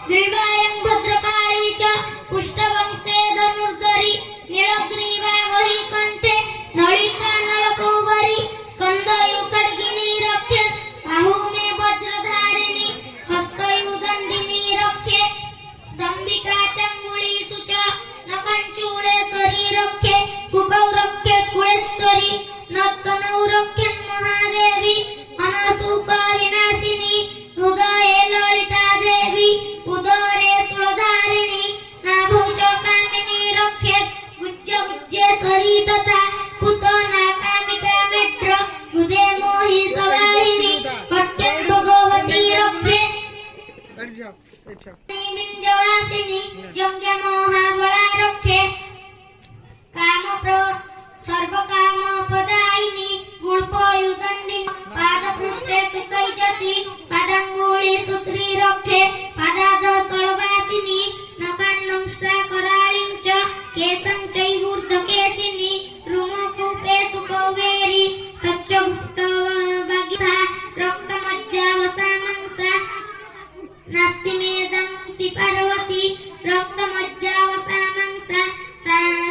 ग्रीवायं भद्रकाली च पुष्टवंशे धनुर्धरी नीलग्रीवा वही कंठे नलिका नलकौवरी स्कंदयु खड्गिनी रक्षे बाहु में वज्रधारिणी हस्तयु दंडिनी रक्षे दंबिका चंगुली सुच नकंचूड़ेश्वरी रक्षे कुकौ रक्षे कुलेश्वरी नत्तनौ रक्षे महादेवी अनसूका विनाशिनी हृदये ललिता देवी उदरे सुरधारिणी नाभौ च कामिनी रक्षे गुज्ज गुज्जेश्वरी तथा पुतना कामिका मेट्र हृदय मोहि सवाहिनी कट्यं भगवती रक्षे विंध्यवासिनी यज्ञ मोहाबला रक्षे काम प्र सर्व काम पदायिनी गुणपयुदंडी पादपृष्ठे तु तैजसी पादांगुली सुश्री रक्षे पादाद स्थलवासिनी नखान्नंष्ट्रा कराळिं च केशं चैवूर्ध्वकेशिनी रुमकूपे सुकौवेरी तच्च गुप्तवागिधा रक्तमज्जावसामंसा नास्ति मेदंसि पार्वती रक्तमज्जावसामंसा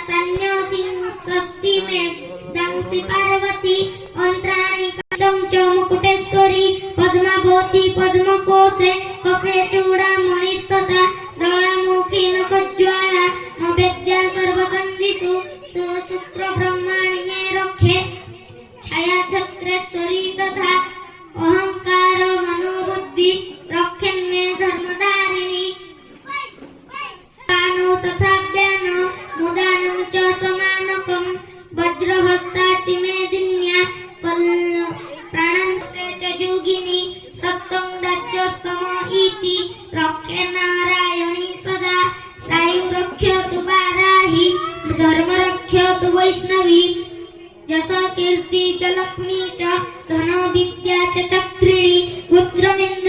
सन्न्यासिंसस्ति मेदंसि पार्वती अंतराणि कदं च मुकुटेश्वरी पद्मावती पद्मकोशे कपे चूडामणिस्तथा दलामुखी नखज्वाला नवेद्या सर्वसन्धिषु सुसूत्र ब्रह्माणि मे रक्षे छायाछत्रेश्वरी तथा अहंकार मनोबुद्धि रक्षेन्मे धर्मधारिणी पानो तथा व्यानो मुदानं च समानकं वज्रहस्ता चिमेदिन्या प्राणं से च योगिनी सत्तं राज्यस्तम इति रक्षे नारायणी सदा रायु रक्षतु वाराहि धर्म रक्षतु वैष्णवी यश कीर्ति च लक्ष्मी च धन विद्या च चक्रिणी पुत्रमिन्द्र